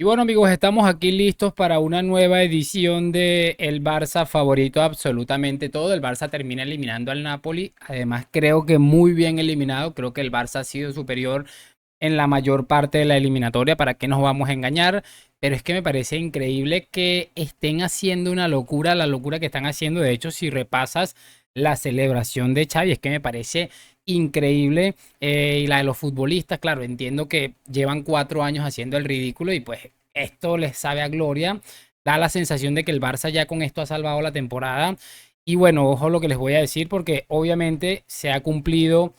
Y bueno amigos, estamos aquí listos para una nueva edición de El Barça favorito absolutamente todo. El Barça termina eliminando al Napoli. Además creo que muy bien eliminado. Creo que el Barça ha sido superior en la mayor parte de la eliminatoria. ¿Para qué nos vamos a engañar? Pero es que me parece increíble que estén haciendo una locura, la locura que están haciendo. De hecho, si repasas la celebración de Xavi, es que me parece increíble. Y la de los futbolistas, claro, entiendo que llevan 4 años haciendo el ridículo y pues esto les sabe a gloria. Da la sensación de que el Barça ya con esto ha salvado la temporada. Y bueno, ojo lo que les voy a decir porque obviamente se ha cumplido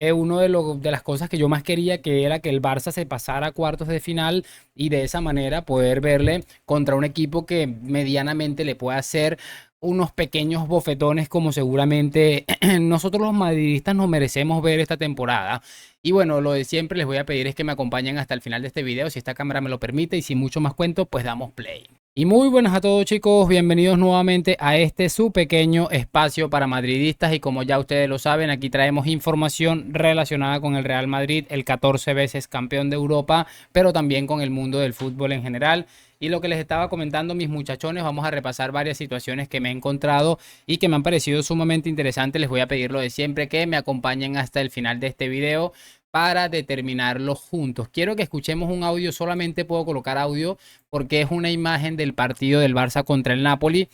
uno de las cosas que yo más quería, que era que el Barça se pasara a cuartos de final y de esa manera poder verle contra un equipo que medianamente le pueda hacer unos pequeños bofetones como seguramente nosotros los madridistas nos merecemos ver esta temporada. Y bueno, lo de siempre les voy a pedir es que me acompañen hasta el final de este video, si esta cámara me lo permite, y sin mucho más cuento, pues damos play. Y muy buenas a todos chicos, bienvenidos nuevamente a este su pequeño espacio para madridistas y como ya ustedes lo saben, aquí traemos información relacionada con el Real Madrid, el 14 veces campeón de Europa, pero también con el mundo del fútbol en general. Y lo que les estaba comentando mis muchachones, vamos a repasar varias situaciones que me he encontrado y que me han parecido sumamente interesantes. Les voy a pedir lo de siempre, que me acompañen hasta el final de este video para determinarlo juntos. Quiero que escuchemos un audio, solamente puedo colocar audio porque es una imagen del partido del Barça contra el Napoli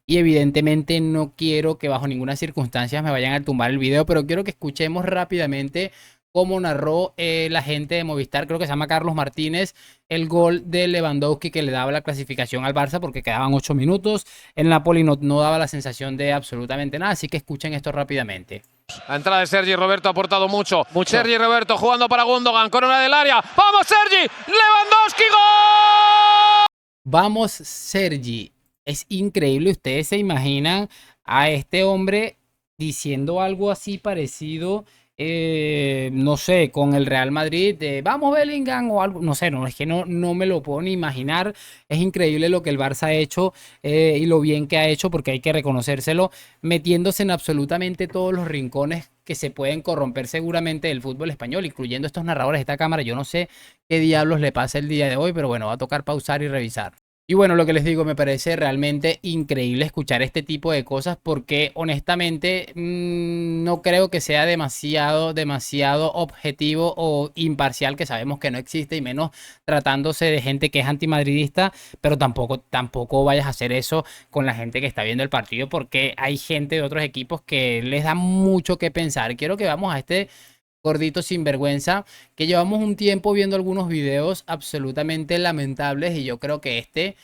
y evidentemente no quiero que bajo ninguna circunstancia me vayan a tumbar el video, pero quiero que escuchemos rápidamente cómo narró la gente de Movistar, creo que se llama Carlos Martínez, el gol de Lewandowski que le daba la clasificación al Barça porque quedaban 8 minutos. El Napoli no daba la sensación de absolutamente nada, así que escuchen esto rápidamente. La entrada de Sergi Roberto ha aportado mucho. Sergi Roberto jugando para Gundogan, corona del área. ¡Vamos, Sergi! ¡Lewandowski, gol! Vamos, Sergi. Es increíble. Ustedes se imaginan a este hombre diciendo algo así parecido, no sé, con el Real Madrid, de vamos Bellingham o algo, no sé, no, es que no me lo puedo ni imaginar. Es increíble lo que el Barça ha hecho y lo bien que ha hecho, porque hay que reconocérselo, metiéndose en absolutamente todos los rincones que se pueden corromper seguramente del fútbol español, incluyendo estos narradores de esta cámara. Yo no sé qué diablos le pasa el día de hoy, pero bueno, va a tocar pausar y revisar. Y bueno, lo que les digo, me parece realmente increíble escuchar este tipo de cosas porque honestamente no creo que sea demasiado objetivo o imparcial, que sabemos que no existe, y menos tratándose de gente que es antimadridista, pero tampoco vayas a hacer eso con la gente que está viendo el partido porque hay gente de otros equipos que les da mucho que pensar. Quiero que vamos a este gordito sinvergüenza, que llevamos un tiempo viendo algunos videos absolutamente lamentables y yo creo que este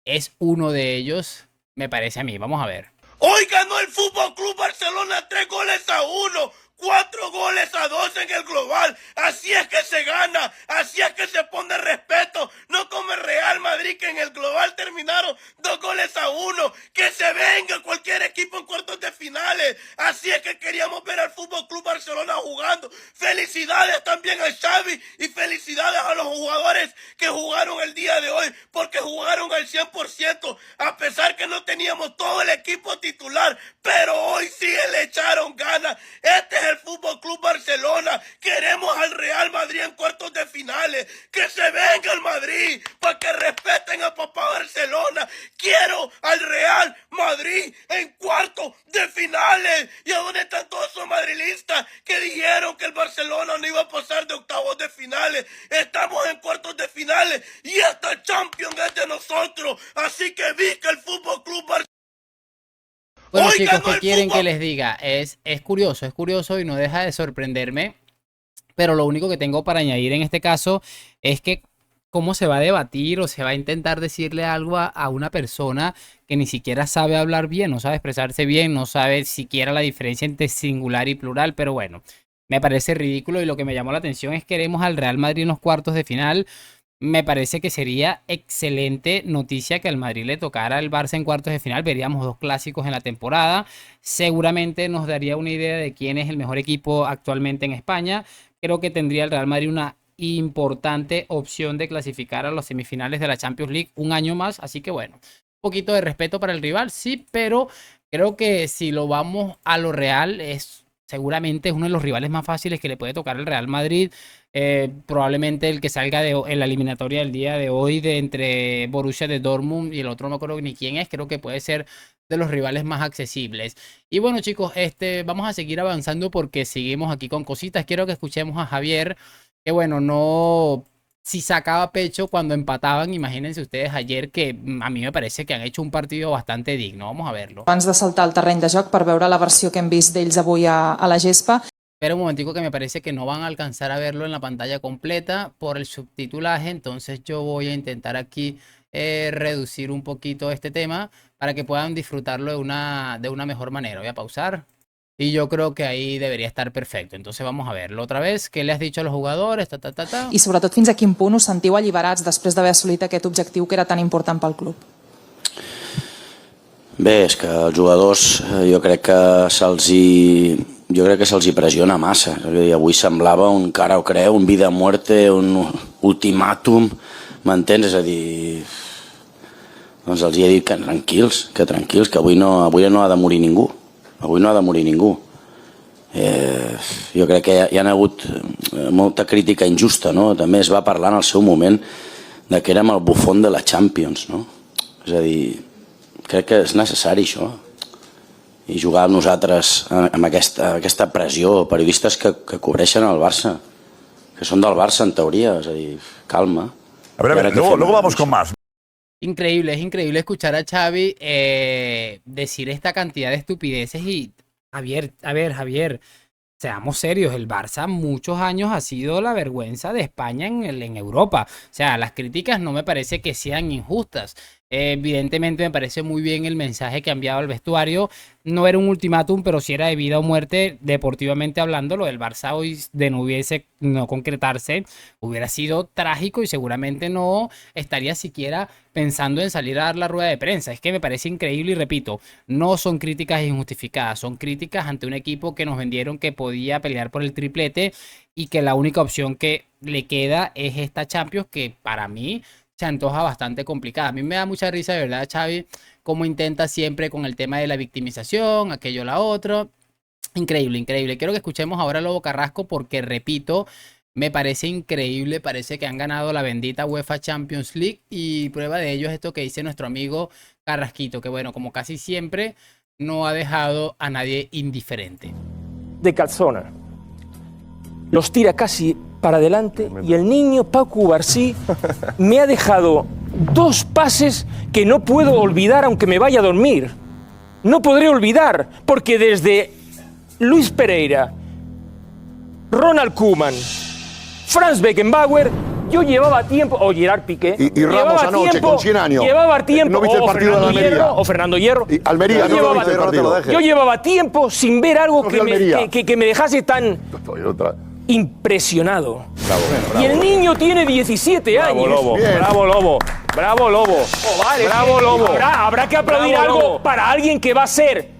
es uno de ellos, me parece a mí. Vamos a ver. Hoy ganó el Fútbol Club Barcelona 3-1, 4-2 en el global. Así es que se gana, así es que se pone respeto. No como el Real Madrid, que en el global terminaron 2-1. Que se venga cualquier equipo en cuartos de finales. Así es que queríamos ver al Fútbol Club Barcelona jugando. Felicidades también a Xavi y felicidades a los jugadores que jugaron el día de hoy, porque jugaron al 100%, a pesar que no teníamos todo el equipo titular, pero hoy sí le echaron ganas. Este es el Fútbol Club Barcelona. Queremos al Real Madrid en cuartos de finales. Que se venga el Madrid para que respeten a papá Barcelona. Quiero al Real Madrid en cuartos de finales. ¿Y a dónde están todos esos madrilistas que dijeron que el Barcelona no iba a pasar de octavos de finales? Estamos en cuartos de finales y esta Champions es de nosotros. Así que viva el Fútbol Club Barcelona. Bueno chicos, ¿qué quieren que les diga? Es curioso y no deja de sorprenderme, pero lo único que tengo para añadir en este caso es que cómo se va a debatir o se va a intentar decirle algo a una persona que ni siquiera sabe hablar bien, no sabe expresarse bien, no sabe siquiera la diferencia entre singular y plural, pero bueno, me parece ridículo. Y lo que me llamó la atención es que queremos al Real Madrid en los cuartos de final. Me parece que sería excelente noticia que al Madrid le tocara al Barça en cuartos de final. Veríamos dos clásicos en la temporada. Seguramente nos daría una idea de quién es el mejor equipo actualmente en España. Creo que tendría el Real Madrid una importante opción de clasificar a los semifinales de la Champions League un año más. Así que bueno, un poquito de respeto para el rival, sí, pero creo que si lo vamos a lo real es seguramente es uno de los rivales más fáciles que le puede tocar el Real Madrid. Probablemente el que salga en la eliminatoria del día de hoy de entre Borussia de Dortmund y el otro no creo ni quién es, creo que puede ser de los rivales más accesibles. Y bueno, chicos, vamos a seguir avanzando porque seguimos aquí con cositas. Quiero que escuchemos a Javier, que bueno, no... Si sacaba pecho cuando empataban, imagínense ustedes ayer, que a mí me parece que han hecho un partido bastante digno. Vamos a verlo. Abans de saltar al terreny de joc per veure la versió que hem vist d'ells avui a la gespa. Espera un momentico, que me parece que no van a alcanzar a verlo en la pantalla completa por el subtitulaje, entonces yo voy a intentar aquí reducir un poquito este tema para que puedan disfrutarlo de una mejor manera. Voy a pausar. Y yo creo que ahí debería estar perfecto. Entonces vamos a verlo otra vez. ¿Qué le has dicho a los jugadores? I sobretot fins a quin punt us sentiu alliberats després d'haver assolit aquest objectiu que era tan important pel club? Bé, és que els jugadors jo crec que se'ls hi pressiona massa. Avui semblava un cara o creu, un vida o muerte, un ultimàtum, m'entens? És a dir, doncs els hi he dit que tranquils, que avui no ha de morir ningú. Avui no ha de morir ningú. Jo crec que hi ha hagut molta crítica injusta, no? També es va parlar en el seu moment de que érem el bufón de la Champions, no? És a dir, crec que és necessari això. I jugar amb nosaltres amb aquesta pressió, periodistes que cobreixen el Barça, que són del Barça en teoria, és a dir, calma. A ver, luego vamos con más. Increíble, es increíble escuchar a Xavi decir esta cantidad de estupideces y Javier, seamos serios, el Barça muchos años ha sido la vergüenza de España en Europa. O sea, las críticas no me parece que sean injustas. Evidentemente me parece muy bien el mensaje que ha enviado al vestuario. No era un ultimátum, pero sí era de vida o muerte, deportivamente hablando. Lo del Barça hoy de no concretarse hubiera sido trágico y seguramente no estaría siquiera pensando en salir a dar la rueda de prensa. Es que me parece increíble y repito, no son críticas injustificadas, son críticas ante un equipo que nos vendieron que podía pelear por el triplete y que la única opción que le queda es esta Champions, que para mí se antoja bastante complicada. A mí me da mucha risa, de verdad, Xavi, cómo intenta siempre con el tema de la victimización, aquello, la otro. Increíble, increíble. Quiero que escuchemos ahora a Lobo Carrasco porque, repito, me parece increíble. Parece que han ganado la bendita UEFA Champions League y prueba de ello es esto que dice nuestro amigo Carrasquito, que bueno, como casi siempre, no ha dejado a nadie indiferente. De calzona. Los tira casi para adelante y el niño Paco Barsí me ha dejado dos pases que no puedo olvidar aunque me vaya a dormir. No podré olvidar porque desde Luis Pereira, Ronald Koeman, Franz Beckenbauer, yo llevaba tiempo, o Gerard Piqué, y Ramos anoche con 100 años. Llevaba tiempo, ¿No viste el partido de Almería? O Fernando Hierro. Y Almería, yo llevaba tiempo sin ver algo que me dejase tan impresionado. Bravo. Y el niño tiene 17 años. Lobo. Bravo, Lobo. Bravo, Lobo. Oh, vale, bravo, Lobo. Habrá que aplaudir Bravo, algo Lobo. para alguien que va a ser...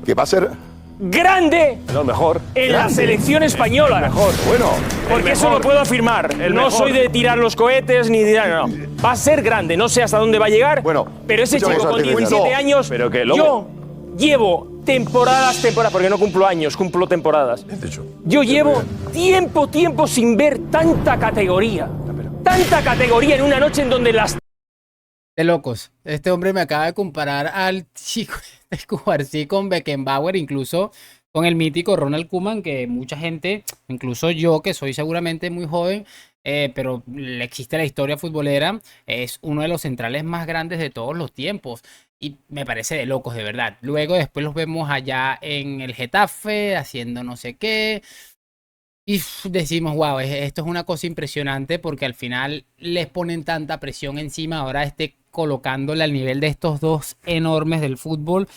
Que va a ser grande mejor en la selección española. Mejor, bueno. Porque eso lo puedo afirmar. No soy de tirar los cohetes ni de... No. Va a ser grande. No sé hasta dónde va a llegar. Bueno, pero ese chico con 17 años... Pero que yo llevo temporadas, porque no cumplo años, cumplo temporadas. Yo llevo tiempo sin ver tanta categoría. Tanta categoría en una noche en donde las... De locos. Este hombre me acaba de comparar al chico de Cubarsí con Beckenbauer, incluso con el mítico Ronald Koeman, que mucha gente, incluso yo que soy seguramente muy joven, pero existe la historia futbolera, es uno de los centrales más grandes de todos los tiempos. Y me parece de locos, de verdad. Luego después los vemos allá en el Getafe, haciendo no sé qué. Y decimos, wow, esto es una cosa impresionante porque al final les ponen tanta presión encima. Ahora colocándole al nivel de estos dos enormes del fútbol.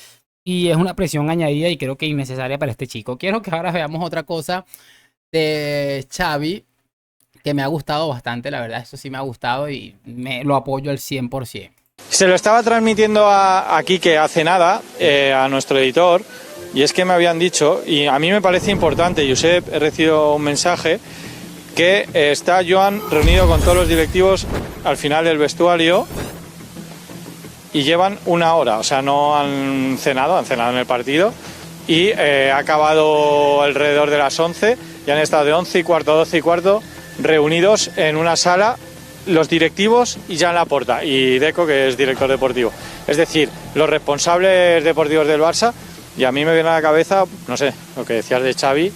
Y es una presión añadida y creo que innecesaria para este chico. Quiero que ahora veamos otra cosa de Xavi que me ha gustado bastante, la verdad. Eso sí me ha gustado y lo apoyo al 100%. Se lo estaba transmitiendo a Quique hace nada, a nuestro editor, y es que me habían dicho, y a mí me parece importante, Josep, he recibido un mensaje, que está Joan reunido con todos los directivos al final del vestuario y llevan una hora, o sea, no han cenado en el partido, y ha acabado alrededor de las 11 y han estado de 11 y cuarto a 12 y cuarto reunidos en una sala los directivos y Joan Laporta y Deco, que es director deportivo. Es decir, los responsables deportivos del Barça, y a mí me viene a la cabeza, no sé, lo que decías de Xavi,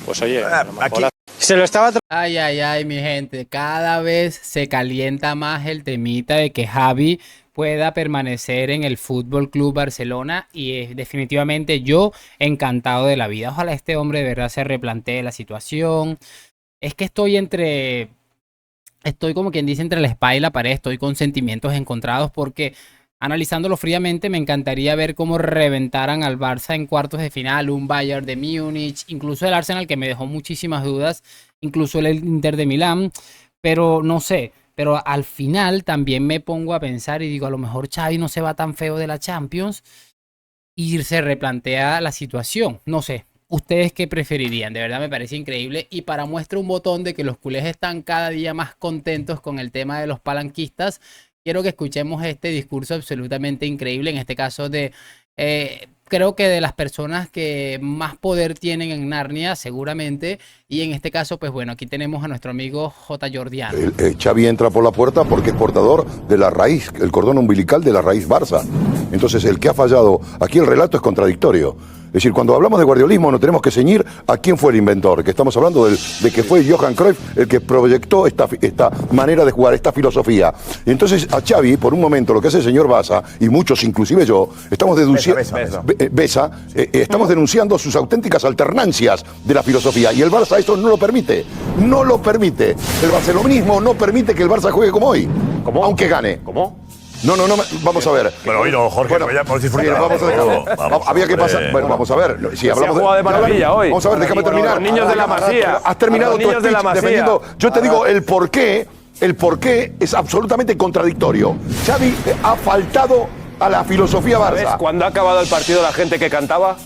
pues oye, a lo mejor se lo estaba... Ay, ay, ay, mi gente, cada vez se calienta más el temita de que Xavi pueda permanecer en el Fútbol Club Barcelona y definitivamente yo encantado de la vida. Ojalá este hombre de verdad se replantee la situación. Es que estoy como quien dice entre la espada y la pared, estoy con sentimientos encontrados porque analizándolo fríamente me encantaría ver cómo reventaran al Barça en cuartos de final, un Bayern de Múnich, incluso el Arsenal que me dejó muchísimas dudas, incluso el Inter de Milán, pero no sé, pero al final también me pongo a pensar y digo, a lo mejor Xavi no se va tan feo de la Champions y se replantea la situación, no sé. ¿Ustedes qué preferirían? De verdad me parece increíble. Y para muestra un botón de que los culés están cada día más contentos con el tema de los palanquistas, quiero que escuchemos este discurso absolutamente increíble, en este caso de, creo que de las personas que más poder tienen en Narnia, seguramente. Y en este caso, pues bueno, aquí tenemos a nuestro amigo J. Jordiano. Xavi entra por la puerta porque es portador de la raíz, el cordón umbilical de la raíz Barça. Entonces, el que ha fallado, aquí el relato es contradictorio. Es decir, cuando hablamos de guardiolismo nos tenemos que ceñir a quién fue el inventor, que estamos hablando de que fue Johan Cruyff el que proyectó esta manera de jugar, esta filosofía. Y entonces a Xavi, por un momento, lo que hace el señor Basa, y muchos, inclusive yo, estamos estamos denunciando sus auténticas alternancias de la filosofía, y el Barça esto no lo permite. No lo permite. El barcelonismo no permite que el Barça juegue como hoy. ¿Cómo? Aunque gane. ¿Cómo? No, vamos a ver. Pero hoy no, Jorge, bueno, ya podemos disfrutar. Vamos a dejar. Había que pasar. Bueno, vamos a ver. Si hablamos se ha jugado de maravilla hoy. Vamos a ver, déjame terminar. Los niños de la Masía. Has terminado tu speech defendiendo. Yo te digo el porqué es absolutamente contradictorio. Xavi ha faltado a la filosofía Barça. ¿Sabes? Cuando ha acabado el partido, la gente que cantaba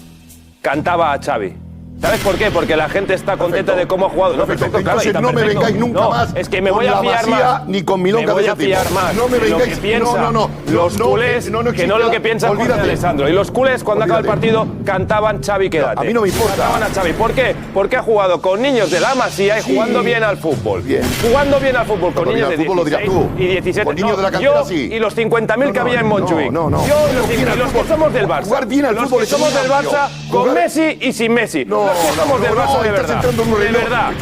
a Xavi. ¿Sabes por qué? Porque la gente está contenta de cómo ha jugado. No, perfecto, claro. Entonces no me vengáis nunca más. Es que me voy a fiar más. Ni con milonga me voy a fiar más. No me vengáis. Lo que piensan los culés, que no lo que piensan Jorge Alessandro. Y los culés, cuando acaba el partido, cantaban Xavi, quédate. A mí no me importa. Cantaban a Xavi. ¿Por qué? Porque ha jugado con niños de la Masía y jugando bien al fútbol. Bien. Jugando bien al fútbol con niños de 16 y 17. Con niños de la cantera, sí. Y los 50.000 que había en Montjuic. Yo y los que somos del Barça. Jugar bien al fútbol. Los que somos del Barça con Messi y sin Messi. Los que somos del Barça de verdad. De verdad.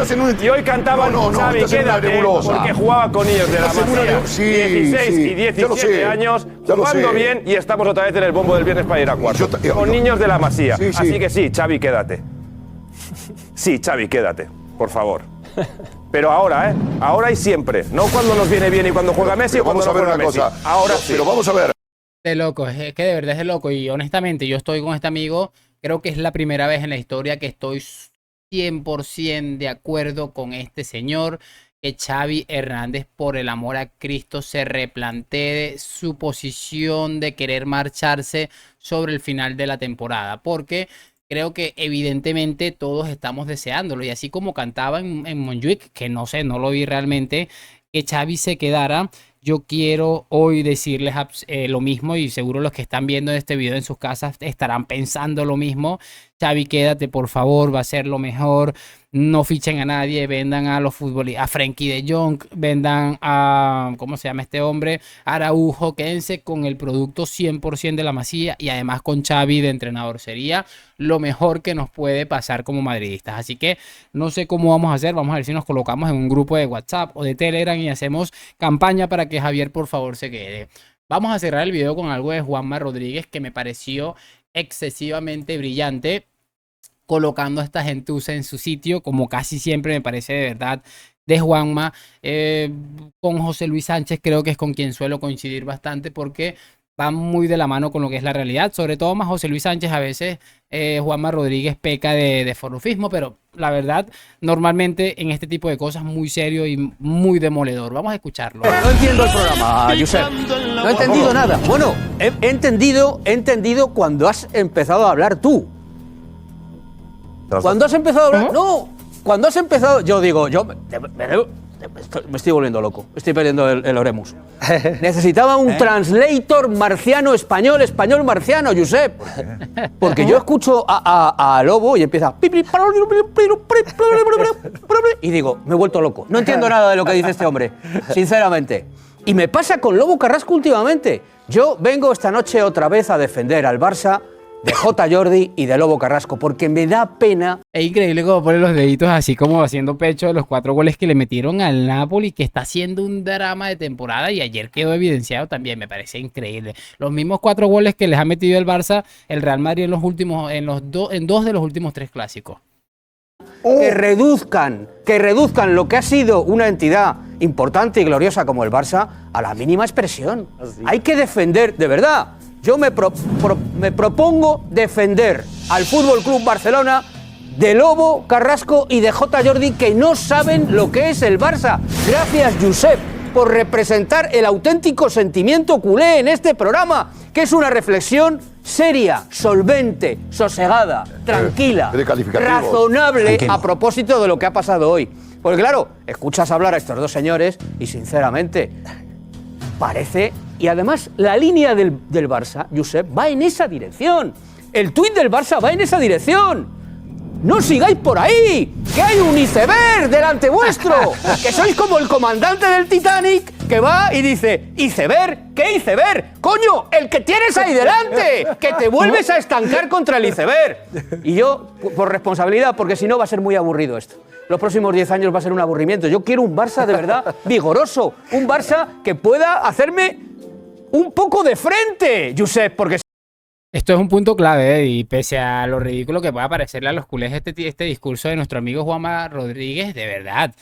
Y hoy cantaban Xavi, quédate, porque jugaba con niños de la Masía, 16 y 17 años, jugando bien, y estamos otra vez en el bombo del viernes para ir a cuarto. Con niños de la Masía. Así que sí, Xavi, quédate. Sí, Xavi, quédate, por favor. Pero ahora, ahora y siempre. No cuando nos viene bien y cuando juega Messi o cuando no juega Messi. Ahora sí. Pero vamos a ver. De loco, es que de verdad es de loco. Y honestamente, yo estoy con este amigo, creo que es la primera vez en la historia que estoy 100% de acuerdo con este señor, que Xavi Hernández, por el amor a Cristo, se replantee su posición de querer marcharse sobre el final de la temporada, porque creo que evidentemente todos estamos deseándolo, y así como cantaba en Montjuic, que no sé, no lo vi realmente, que Xavi se quedara. Yo quiero hoy decirles lo mismo, y seguro los que están viendo este video en sus casas estarán pensando lo mismo. Xavi, quédate, por favor, va a ser lo mejor. No fichen a nadie, vendan a los futbolistas, a Frenkie de Jong, vendan a, ¿cómo se llama este hombre? Araujo, quédense con el producto 100% de la Masía, y además con Xavi de entrenador. Sería lo mejor que nos puede pasar como madridistas. Así que no sé cómo vamos a hacer, vamos a ver si nos colocamos en un grupo de WhatsApp o de Telegram y hacemos campaña para que Javier por favor se quede. Vamos a cerrar el video con algo de Juanma Rodríguez que me pareció excesivamente brillante, colocando a esta gentuza en su sitio, como casi siempre me parece de verdad de Juanma. Con José Luis Sánchez creo que es con quien suelo coincidir bastante, porque va muy de la mano con lo que es la realidad, sobre todo más José Luis Sánchez. A veces Juanma Rodríguez peca de forofismo, pero la verdad, normalmente en este tipo de cosas muy serio y muy demoledor. Vamos a escucharlo. No entiendo el programa, Josep. No he entendido nada. Bueno, he entendido cuando has empezado a hablar tú. Cuando has empezado a hablar... No, cuando has empezado... Yo digo, Me estoy volviendo loco, estoy perdiendo el Oremus. Necesitaba un translator marciano-español, español-marciano, Josep. Porque yo escucho a Lobo y empieza... Y digo, me he vuelto loco. No entiendo nada de lo que dice este hombre, sinceramente. Y me pasa con Lobo Carrasco últimamente. Yo vengo esta noche otra vez a defender al Barça de J. Jordi y de Lobo Carrasco, porque me da pena. Es increíble cómo pone los deditos así como haciendo pecho de los 4 goles que le metieron al Napoli, que está haciendo un drama de temporada y ayer quedó evidenciado también, me parece increíble. Los mismos 4 goles que les ha metido el Barça, el Real Madrid en en 2 de los últimos 3 clásicos. Que reduzcan lo que ha sido una entidad importante y gloriosa como el Barça a la mínima expresión. Hay que defender, de verdad. Yo me propongo defender al Fútbol Club Barcelona de Lobo, Carrasco y de J. Jordi, que no saben lo que es el Barça. Gracias, Josep, por representar el auténtico sentimiento culé en este programa, que es una reflexión seria, solvente, sosegada, tranquila, razonable a propósito de lo que ha pasado hoy. Porque claro, escuchas hablar a estos 2 señores y sinceramente parece... Y además la línea del Barça, Josep, va en esa dirección. El tuit del Barça va en esa dirección. No sigáis por ahí, que hay un iceberg delante vuestro, que sois como el comandante del Titanic que va y dice, ¿iceberg? ¿Qué iceberg? ¡Coño, el que tienes ahí delante! ¡Que te vuelves a estancar contra el iceberg! Y yo, por responsabilidad, porque si no va a ser muy aburrido esto. Los próximos 10 años va a ser un aburrimiento. Yo quiero un Barça de verdad vigoroso, un Barça que pueda hacerme un poco de frente, Josep, porque... Esto es un punto clave, y pese a lo ridículo que pueda parecerle a los culés este discurso de nuestro amigo Juanma Rodríguez, de verdad,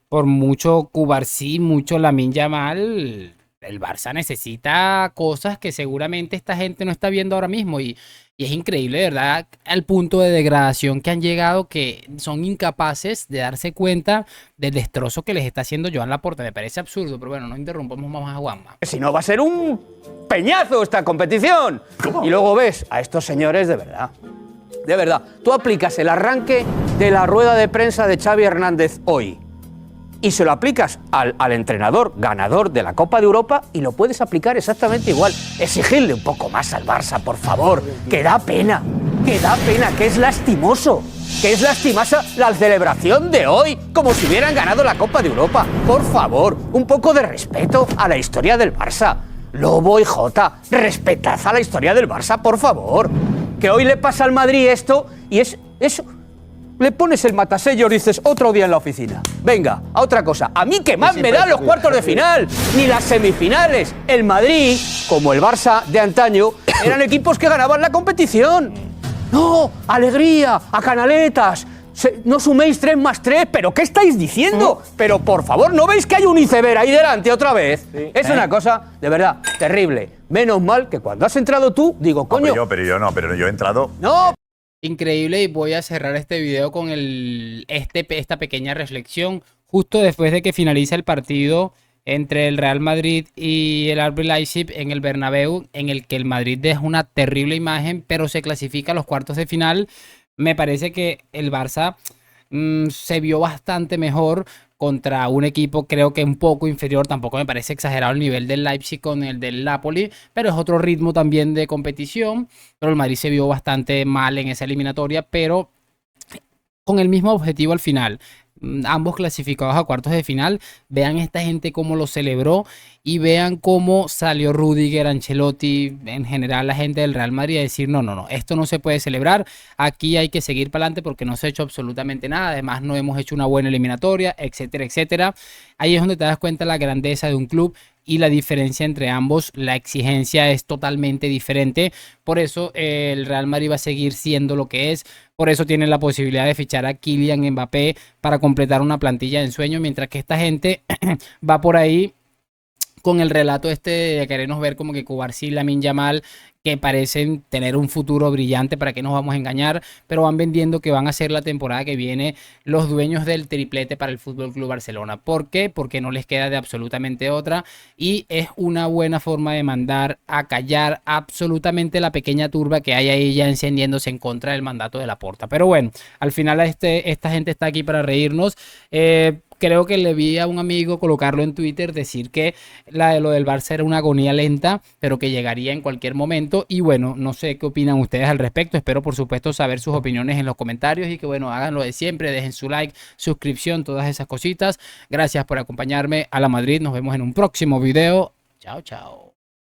por mucho Cubarsí, mucho Lamine Yamal, el Barça necesita cosas que seguramente esta gente no está viendo ahora mismo, y es increíble, de verdad, al punto de degradación que han llegado, que son incapaces de darse cuenta del destrozo que les está haciendo Joan Laporta. Me parece absurdo, pero bueno, no interrumpamos más a Juanma. Si no, va a ser un peñazo esta competición. ¿Cómo? Y luego ves a estos señores de verdad. De verdad, tú aplicas el arranque de la rueda de prensa de Xavi Hernández hoy y se lo aplicas al entrenador ganador de la Copa de Europa y lo puedes aplicar exactamente igual. Exigirle un poco más al Barça, por favor, que da pena, que es lastimoso, que es lastimosa la celebración de hoy, como si hubieran ganado la Copa de Europa. Por favor, un poco de respeto a la historia del Barça. Lobo y Jota, respetad a la historia del Barça, por favor. Que hoy le pasa al Madrid esto y es eso. Le pones el matasellos y dices, otro día en la oficina. Venga, a otra cosa. A mí que más me dan los cuartos de final, ni las semifinales. El Madrid, como el Barça de antaño, eran equipos que ganaban la competición. No, alegría, a canaletas. No suméis 3 más 3, ¿pero qué estáis diciendo? Pero por favor, ¿no veis que hay un iceberg ahí delante otra vez? Sí. Es una cosa, de verdad, terrible. Menos mal que cuando has entrado tú, digo, coño... No, pero yo he entrado... No. Increíble, y voy a cerrar este video con esta pequeña reflexión justo después de que finaliza el partido entre el Real Madrid y el RB Leipzig en el Bernabéu, en el que el Madrid deja una terrible imagen, pero se clasifica a los cuartos de final. Me parece que el Barça se vio bastante mejor contra un equipo creo que un poco inferior. Tampoco me parece exagerado el nivel del Leipzig con el del Napoli, pero es otro ritmo también de competición. Pero el Madrid se vio bastante mal en esa eliminatoria, pero con el mismo objetivo al final. Ambos clasificados a cuartos de final. Vean esta gente cómo lo celebró y vean cómo salió Rudiger, Ancelotti, en general la gente del Real Madrid a decir no, esto no se puede celebrar, aquí hay que seguir para adelante porque no se ha hecho absolutamente nada, además no hemos hecho una buena eliminatoria, etcétera, etcétera. Ahí es donde te das cuenta la grandeza de un club y la diferencia entre ambos. La exigencia es totalmente diferente, por eso el Real Madrid va a seguir siendo lo que es. Por eso tienen la posibilidad de fichar a Kylian Mbappé para completar una plantilla de ensueño, mientras que esta gente va por ahí con el relato de querernos ver como que Cubarsí, Lamine Yamal, que parecen tener un futuro brillante, para que nos vamos a engañar, pero van vendiendo que van a ser la temporada que viene los dueños del triplete para el Fútbol Club Barcelona. ¿Por qué? Porque no les queda de absolutamente otra, y es una buena forma de mandar a callar absolutamente la pequeña turba que hay ahí ya encendiéndose en contra del mandato de Laporta. Pero bueno, al final esta gente está aquí para reírnos. creo que le vi a un amigo colocarlo en Twitter, decir que lo del Barça era una agonía lenta, pero que llegaría en cualquier momento. Y bueno, no sé qué opinan ustedes al respecto. Espero, por supuesto, saber sus opiniones en los comentarios y que, bueno, hagan lo de siempre, dejen su like, suscripción, todas esas cositas. Gracias por acompañarme a La Madrid. Nos vemos en un próximo video. Chao, chao.